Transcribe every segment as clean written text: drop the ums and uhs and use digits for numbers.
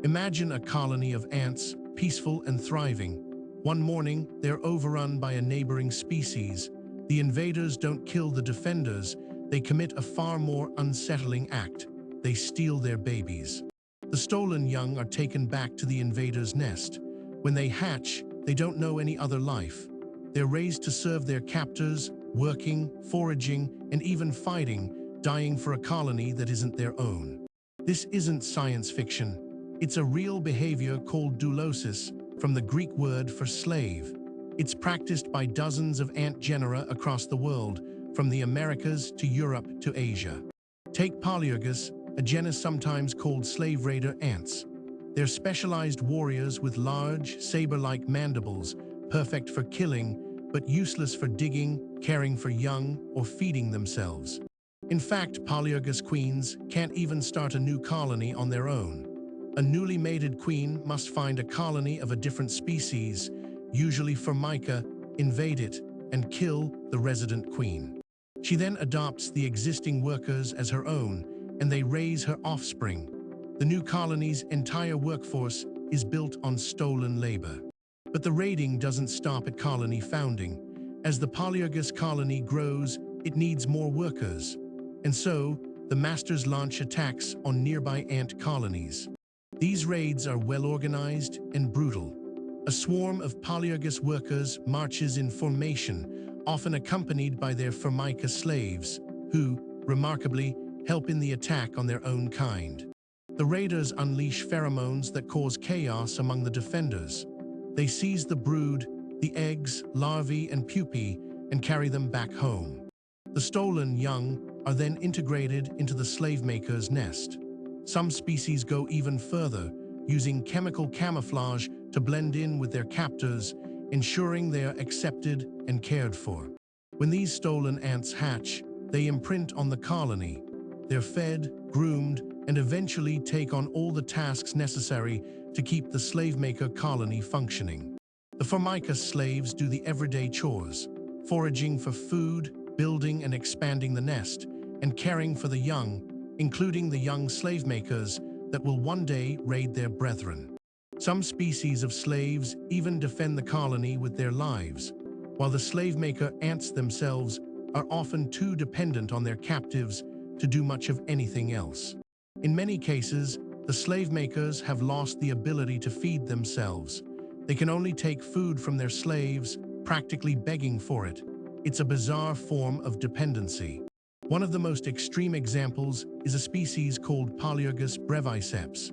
Imagine a colony of ants, peaceful and thriving. One morning, they're overrun by a neighboring species. The invaders don't kill the defenders, they commit a far more unsettling act. They steal their babies. The stolen young are taken back to the invaders' nest. When they hatch, they don't know any other life. They're raised to serve their captors, working, foraging, and even fighting, dying for a colony that isn't their own. This isn't science fiction. It's a real behavior called dulosis, from the Greek word for slave. It's practiced by dozens of ant genera across the world, from the Americas to Europe to Asia. Take Polyergus, a genus sometimes called slave raider ants. They're specialized warriors with large, saber-like mandibles, perfect for killing, but useless for digging, caring for young, or feeding themselves. In fact, Polyergus queens can't even start a new colony on their own. A newly mated queen must find a colony of a different species, usually Formica, invade it, and kill the resident queen. She then adopts the existing workers as her own, and they raise her offspring. The new colony's entire workforce is built on stolen labor. But the raiding doesn't stop at colony founding. As the Polyergus colony grows, it needs more workers. And so, the masters launch attacks on nearby ant colonies. These raids are well-organized and brutal. A swarm of Polyergus workers marches in formation, often accompanied by their Formica slaves, who, remarkably, help in the attack on their own kind. The raiders unleash pheromones that cause chaos among the defenders. They seize the brood, the eggs, larvae, and pupae, and carry them back home. The stolen young are then integrated into the slave maker's nest. Some species go even further, using chemical camouflage to blend in with their captors, ensuring they are accepted and cared for. When these stolen ants hatch, they imprint on the colony. They're fed, groomed, and eventually take on all the tasks necessary to keep the slave-maker colony functioning. The Formica slaves do the everyday chores, foraging for food, building and expanding the nest, and caring for the young, including the young slave makers that will one day raid their brethren. Some species of slaves even defend the colony with their lives, while the slave maker ants themselves are often too dependent on their captives to do much of anything else. In many cases, the slave makers have lost the ability to feed themselves. They can only take food from their slaves, practically begging for it. It's a bizarre form of dependency. One of the most extreme examples is a species called Polyergus breviceps.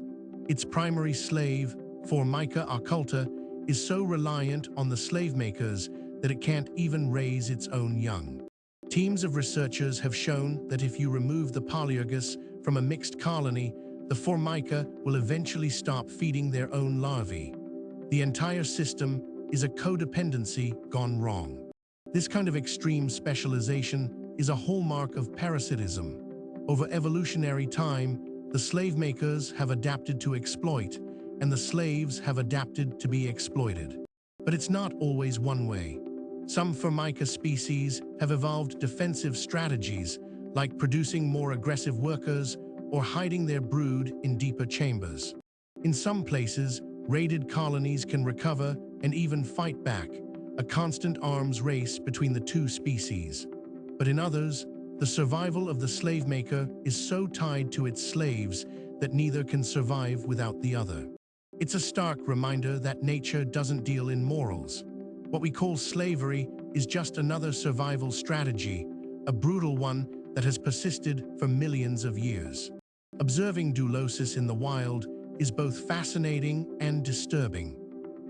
Its primary slave, Formica occulta, is so reliant on the slave makers that it can't even raise its own young. Teams of researchers have shown that if you remove the Polyergus from a mixed colony, the Formica will eventually stop feeding their own larvae. The entire system is a codependency gone wrong. This kind of extreme specialization is a hallmark of parasitism. Over evolutionary time, the slave makers have adapted to exploit, and the slaves have adapted to be exploited. But it's not always one way. Some Formica species have evolved defensive strategies, like producing more aggressive workers or hiding their brood in deeper chambers. In some places, raided colonies can recover and even fight back, a constant arms race between the two species. But in others, the survival of the slave maker is so tied to its slaves that neither can survive without the other. It's a stark reminder that nature doesn't deal in morals. What we call slavery is just another survival strategy, a brutal one that has persisted for millions of years. Observing dulosis in the wild is both fascinating and disturbing.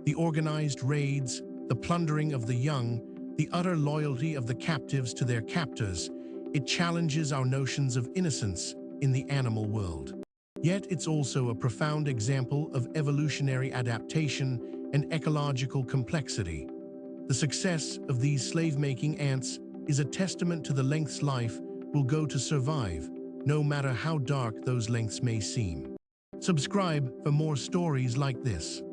The organized raids, the plundering of the young, the utter loyalty of the captives to their captors, it challenges our notions of innocence in the animal world. Yet it's also a profound example of evolutionary adaptation and ecological complexity. The success of these slave-making ants is a testament to the lengths life will go to survive, no matter how dark those lengths may seem. Subscribe for more stories like this.